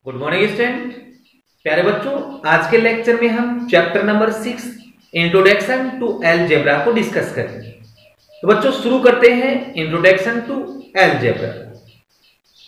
Good morning student. प्यारे बच्चों, आज के लेक्चर में हम chapter number 6 introduction to algebra को डिस्कस करेंगे। तो बच्चों शुरू करते हैं introduction to algebra.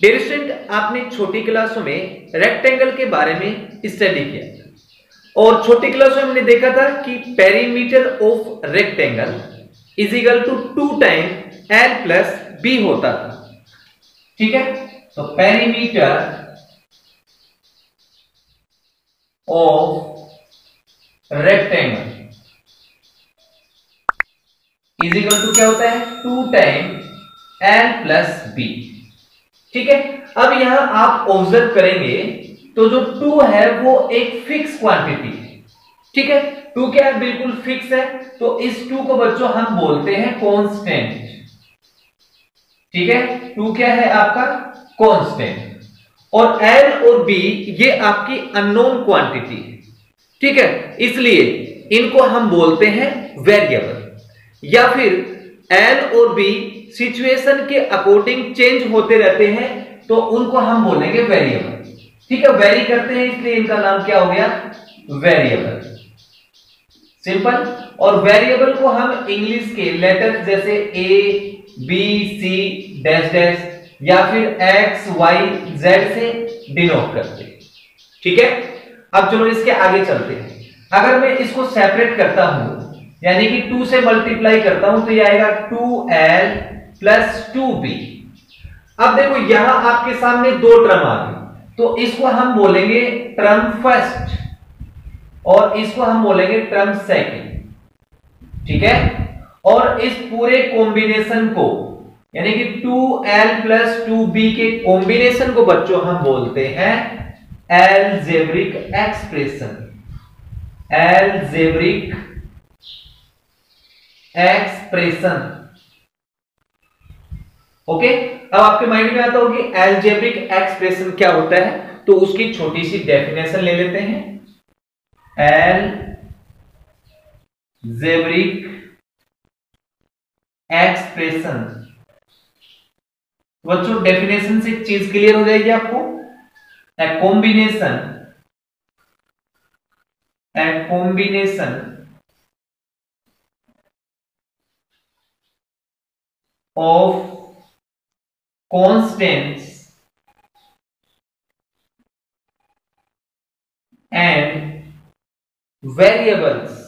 Dear student, आपने छोटी क्लासों में रेक्टेंगल के बारे में स्टडी किया और छोटी क्लासों में हमने देखा था कि perimeter of rectangle is equal to 2 time L plus B होता था। ठीक है, तो perimeter of rectangle is equal to क्या होता है 2 टाइम एल प्लस बी। ठीक है, अब यहां आप ऑब्जर्व करेंगे तो जो 2 है वो एक फिक्स क्वांटिटी है। ठीक है, 2 क्या है, बिल्कुल फिक्स है, तो इस 2 को बच्चों हम बोलते हैं कांस्टेंट। ठीक है, 2 क्या है आपका कांस्टेंट और L और B ये आपकी अननोन क्वांटिटी है। ठीक है, इसलिए इनको हम बोलते हैं वेरिएबल, या फिर L और B सिचुएशन के अकॉर्डिंग चेंज होते रहते हैं तो उनको हम बोलेंगे वेरिएबल। ठीक है, वेरी करते हैं इसलिए इनका नाम क्या हो गया, वेरिएबल। सिंपल। और वेरिएबल को हम इंग्लिश के लेटर्स जैसे A, B, C, dash dash या फिर X, Y, Z से डिनोट करते हैं। ठीक है, अब चलो इसके आगे चलते हैं। अगर मैं इसको सेपरेट करता हूं, यानी कि 2 से मल्टीप्लाई करता हूं, तो ये आएगा 2L प्लस 2B। अब देखो यहां आपके सामने 2 टर्म आ गई, तो इसको हम बोलेंगे टर्म फर्स्ट और इसको हम बोलेंगे टर्म सेकंड। ठीक है, और इस पूरे कॉम्बिनेशन को यानी कि 2L प्लस 2B के कॉम्बिनेशन को बच्चों हम बोलते हैं algebraic expression. Algebraic expression. Okay, अब आपके माइंड में आता होगा कि अलजेब्रिक एक्सप्रेशन क्या होता है, तो उसकी छोटी सी डेफिनेशन ले लेते हैं। अलजेब्रिक एक्सप्रेशन, बच्चों डेफिनेशन से एक चीज क्लियर हो जाएगी आपको। A combination of constants and variables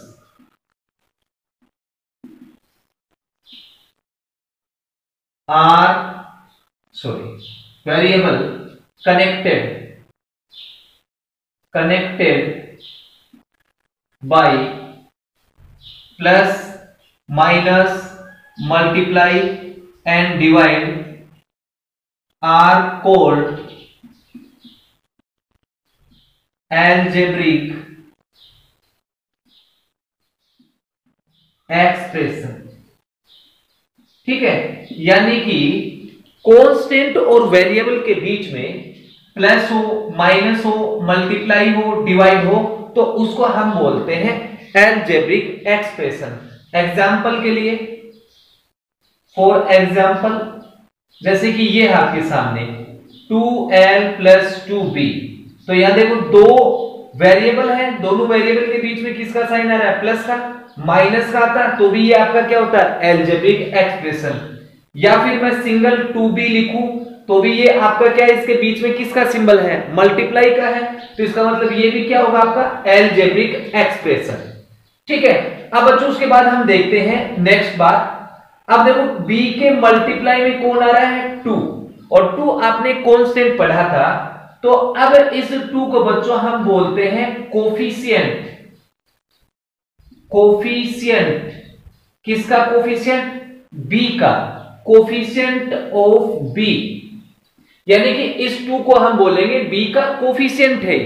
variable connected by plus, minus, multiply and divide are called algebraic expression। ठीक है, यानी कि कांस्टेंट और वेरिएबल के बीच में प्लस हो, माइनस हो, मल्टीप्लाई हो, डिवाइड हो, तो उसको हम बोलते हैं अलजेब्रिक एक्सप्रेशन। एग्जांपल के लिए, फॉर एग्जांपल, जैसे कि ये है आपके सामने 2L प्लस 2B, तो यहां देखो 2 वेरिएबल है, दोनों वेरिएबल के बीच में किसका साइन आ रहा है, प्लस का, माइनस का आता है, तो भी ये आपका क्या होता है, अलजेब्रिक एक्सप्रेशन। या फिर मैं सिंगल 2B लिखूं तो भी ये आपका क्या है, इसके बीच में किसका सिंबल है, मल्टीप्लाई का है, तो इसका मतलब ये भी क्या होगा आपका अलजेब्रिक एक्सप्रेशन। ठीक है, अब बच्चों उसके बाद हम देखते हैं नेक्स्ट बात। अब देखो B के मल्टीप्लाई में कौन आ रहा है, 2, और 2 आपने कांस्टेंट पढ़ा था, तो अब इस 2 को बच्चों हम बोलते हैं कोफिशिएंट। कोफिशिएंट किसका, कोफिशिएंट B का, कोफिशिएंट ऑफ B, यानी कि इस 2 को हम बोलेंगे B का कोफिशिएंट है।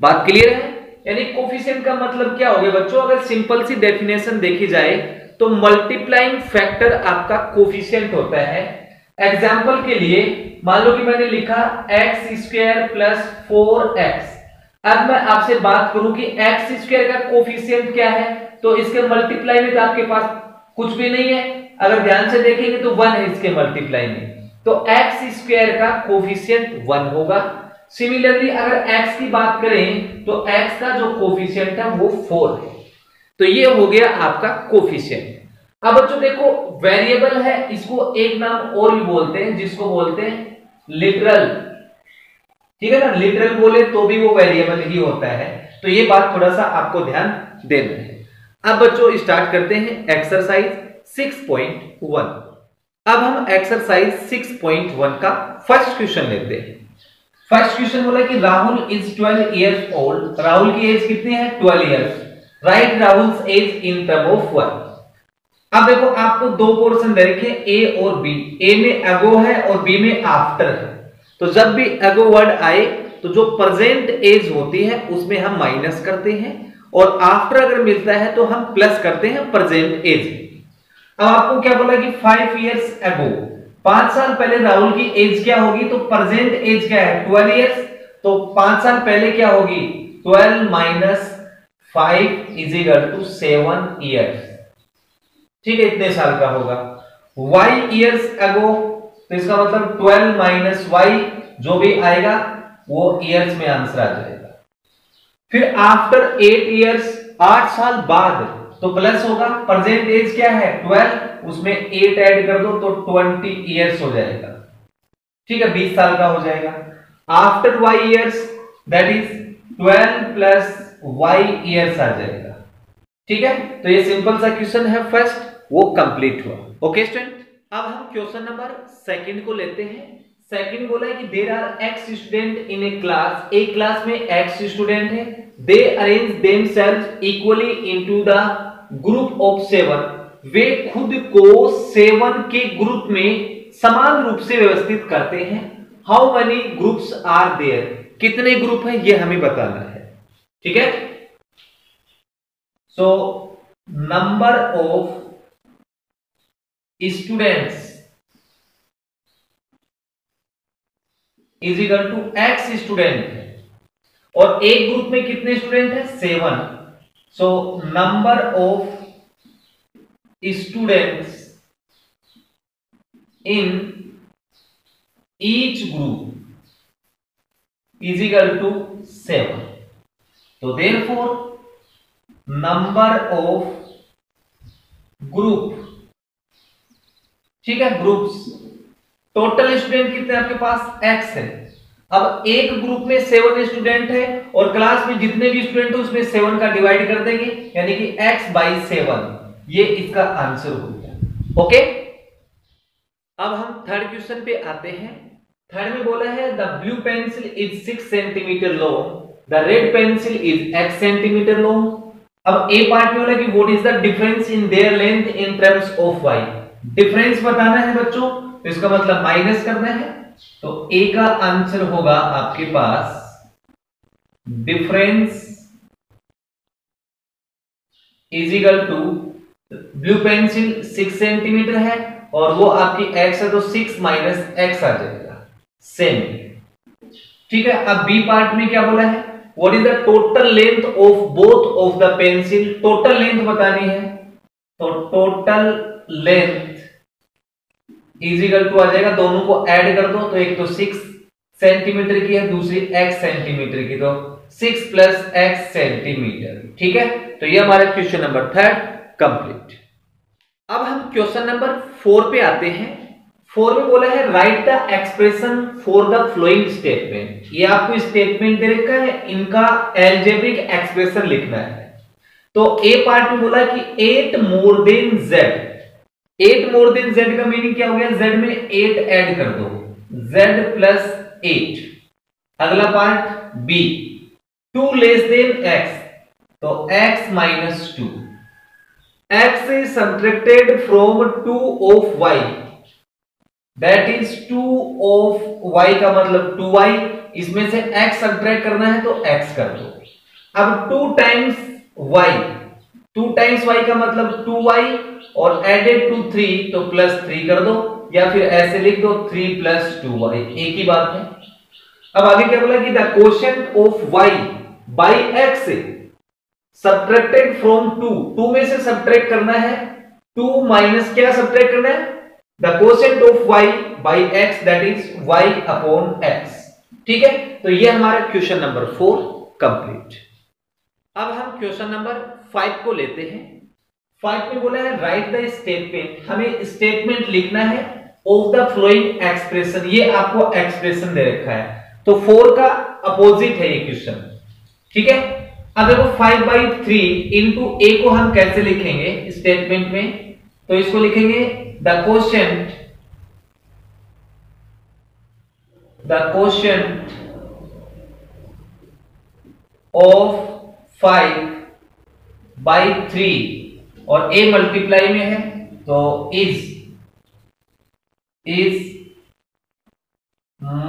बात क्लियर है? यानी कोफिशिएंट का मतलब क्या हो गया बच्चों, अगर सिंपल सी डेफिनेशन देखी जाए तो मल्टीप्लाइंग फैक्टर आपका कोफिशिएंट होता है। एग्जांपल के लिए मान लो कि मैंने लिखा x² प्लस 4x। अब मैं आपसे बात करूं कि x² का कोफिशिएंट क्या है, तो इसके मल्टीप्लाई में तो आपके पास कुछ भी नहीं है, अगर ध्यान से देखेंगे तो 1 है इसके मल्टीप्लाई में, तो x² का कोफिशिएंट 1 होगा। सिमिलरली अगर x की बात करें तो x का जो कोफिशिएंट है वो 4 है। तो ये हो गया आपका कोफिशिएंट। अब बच्चों देखो वेरिएबल है, इसको एक नाम और भी बोलते हैं जिसको बोलते हैं लिटरल, ठीक है ना। लिटरल बोले तो भी वो वेरिएबल ही होता है। तो ये बात थोड़ा सा आपको ध्यान देना है। अब बच्चों स्टार्ट करते हैं एक्सरसाइज 6.1। अब हम एक्सरसाइज 6.1 का फर्स्ट क्वेश्चन लेते हैं। फर्स्ट क्वेश्चन बोला कि Rahul is 12 years old. Rahul की एज कितनी है? 12 years. Right Rahul's age in term of 1। अब देखो आपको दो पोर्शन दे रखे ए और बी। ए में अगो है और बी में आफ्टर है। तो जब भी अगो वर्ड आए तो जो प्रेजेंट एज होती है उसमें हम माइनस करते हैं और आफ्टर अगर मिलता है तो हम प्लस करते हैं प्रेजेंट एज। अब आपको क्या बोला कि 5 इयर्स अगो, 5 साल पहले राहुल की एज क्या होगी? तो प्रेजेंट एज क्या है? 12 इयर्स। तो 5 साल पहले क्या होगी? 12 minus 5 is equal to 7 years, ठीक है, इतने साल का होगा। y इयर्स अगो, तो इसका मतलब 12 माइनस वाई जो भी आएगा वो इयर्स में आंसर आ जाएगा। फिर आफ्टर 8 इयर्स, 8 साल बाद, तो प्लस होगा। प्रेजेंट एज क्या है? 12, उसमें 8 ऐड कर दो तो 20 इयर्स हो जाएगा, ठीक है, 20 साल का हो जाएगा। After y years that is 12 plus y years आ जाएगा, ठीक है। तो ये सिंपल सा क्वेश्चन है फर्स्ट, वो कंप्लीट हुआ। ओके स्टूडेंट, अब हम क्वेश्चन नंबर सेकंड को लेते हैं। सेकंड बोला है कि there are x student in a class. एक क्लास में x स्टूडेंट है। They arrange themselves equally into the group of 7। वे खुद को 7 के ग्रुप में समान रूप से व्यवस्थित करते हैं। How many groups are there? कितने ग्रुप हैं ये हमें बताना है, ठीक है। So number of students is equal to x student है और एक ग्रुप में कितने स्टूडेंट है? 7। So number of students in each group is equal to 7। तो देयरफॉर नंबर ऑफ ग्रुप, ठीक है, ग्रुप्स, टोटल स्टूडेंट कितने आपके पास? x है। अब एक ग्रुप में 7 स्टूडेंट है और क्लास में जितने भी स्टूडेंट है उसमें 7 का डिवाइड कर देंगे, यानी कि x बाई 7, ये इसका आंसर हो गया। ओके, अब हम थर्ड क्वेश्चन पे आते हैं। थर्ड में बोला है the blue pencil is 6 centimetre long, the red pencil is x centimetre long. अब ए पार्ट में बोला कि what is the difference in their length in terms of y। Difference बताना है बच्चों, तो इसका मतलब माइनस करना है। तो ए का आंसर होगा आपके पास difference is equal to, blue pencil 6 centimetre है और वो आपकी x है तो 6 माइनस x आ जाएगा, सेम, ठीक है। अब बी पार्ट में क्या बोला है? What is the total length of both of the pencil. Total length बतानी है, तो total length is equal to आ जाएगा, दोनों को ऐड कर दो तो एक तो 6 सेंटीमीटर की है, दूसरी x सेंटीमीटर की, तो 6 प्लस x सेंटीमीटर, ठीक है। तो ये हमारा क्वेश्चन नंबर 3 कंप्लीट। अब हम क्वेश्चन नंबर 4 पे आते हैं। 4 में बोला है right the expression for the following statement. ये आपको स्टेटमेंट दे रखा है, इनका एल्जेब्रिक एक्सप्रेशन लिखना है। तो ए पार्ट में बोला कि 8 more than z। 8 more than z का मीनिंग क्या हो गया? z में 8 ऐड कर दो, z प्लस 8। अगला part B, 2 less than x, तो x minus 2। x is subtracted from 2 of y, that is 2 of y का मतलब 2y। इसमें से x सब्ट्रैक्ट करना है तो x कर दो। अब 2 टाइम्स y, 2 टाइम्स y का मतलब 2y और एडेड टू 3 तो प्लस 3 कर दो, या फिर ऐसे लिख दो 3 प्लस 2y, एक ही बात है। अब आगे क्या बोला कि the quotient of y by x subtracted from 2, 2 में से सब्ट्रैक्ट करना है, 2 माइनस क्या सब्ट्रैक्ट करना है? The quotient of y by x that is y upon x, ठीक है, तो ये हमारा क्वेश्चन नंबर 4 कंप्लीट। अब हम क्वेश्चन नंबर 5 को लेते हैं। 5 में बोला है राइट द स्टेटमेंट, हमें स्टेटमेंट लिखना है ऑफ द फ्लोइंग एक्सप्रेशन। ये आपको एक्सप्रेशन दे रखा है, तो 4 का अपोजिट है ये क्वेश्चन, ठीक है। अब देखो 5/3 इंटू ए को हम कैसे लिखेंगे स्टेटमेंट में, तो इसको लिखेंगे द क्वोशिएंट ऑफ 5/3 और ए मल्टीप्लाई में है तो is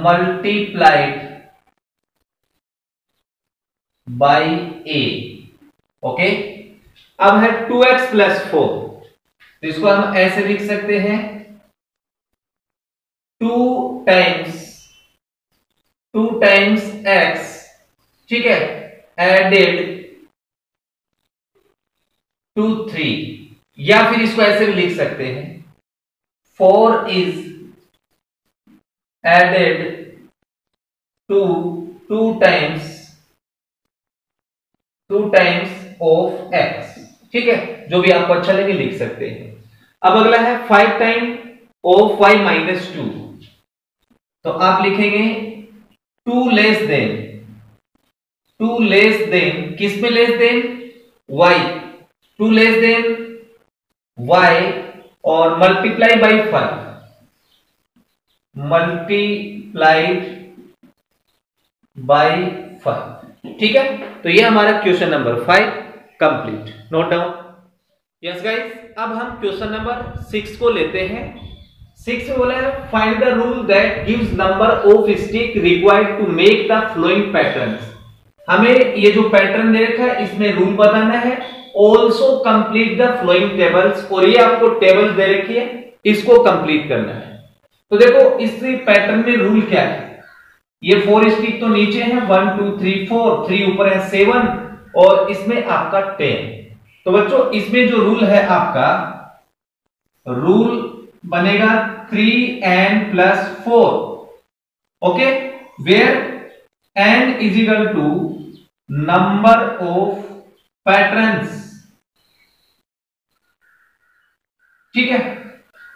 multiplied by A, okay. अब है 2x + 4, तो इसको हम ऐसे लिख सकते हैं 2 टाइम्स x, ठीक है, एडेड टू 3, या फिर इसको ऐसे भी लिख सकते हैं 4 is added to 2 times of x, ठीक है, जो भी आपको अच्छा लगे लिख सकते हैं। अब अगला है 5 टाइम ऑफ y - 2, तो आप लिखेंगे 2 लेस देन किस में less than y, 2 less then y और मल्टीप्लाई बाई 5, मल्टीप्लाइड बाई 5, ठीक है। तो ये हमारा question number 5 complete, note down. Yes guys, अब हम क्वेश्चन नंबर 6 को लेते हैं। 6 में बोला है find the rule that gives number of stick required to make the flowing patterns. हमें ये जो पैटर्न दे रखा है इसमें रूल बताना है, also complete the flowing tables, और ये आपको टेबल दे रखी है, इसको कंप्लीट करना है। तो देखो इस पैटर्न में रूल क्या है, ये 4 स्टिक तो नीचे है, 1 2 3 4, 3 ऊपर है 7 और इसमें आपका 10। तो बच्चों इसमें जो रूल है आपका रूल बनेगा 3n + 4, okay, where n = number of patterns, ठीक है।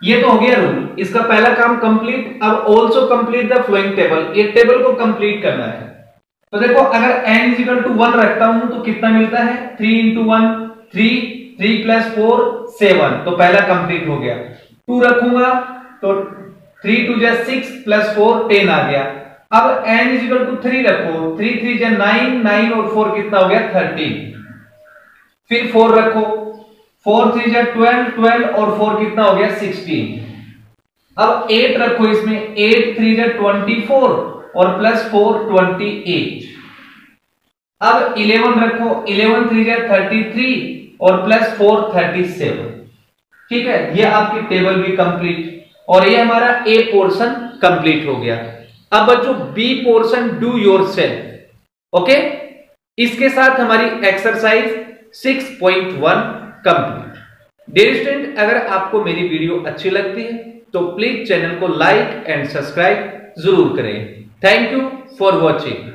ये तो हो गया रूल, इसका पहला काम कंप्लीट। अब also complete the flowing table, ये टेबल को कंप्लीट करना है। तो देखो अगर n = 1 रखता हूं तो कितना मिलता है, 3 × 1 3, 3 + 4 7, तो पहला कंप्लीट हो गया। 2 रखूंगा तो 3 × 2 = 6 + 4 10 आ गया। अब n = 3 रखो, 3 × 3 = 9, 9 और 4 कितना हो गया 13। फिर 4 रखो, 4 × 3 = 12, 12 और 4 कितना हो गया 16। अब 8 रखो इसमें, 8 × 3 = 24 और +4 28। अब 11 रखो, 11 × 3 = 33 और +4 37, ठीक है। ये आपकी टेबल भी कंप्लीट और ये हमारा ए पोर्शन कंप्लीट हो गया। अब बच्चों B portion do yourself, okay. इसके साथ हमारी एक्सरसाइज 6.1 कंप्लीट। डियर स्टूडेंट, अगर आपको मेरी वीडियो अच्छी लगती है तो प्लीज चैनल को लाइक एंड सब्सक्राइब जरूर करें। Thank you for watching.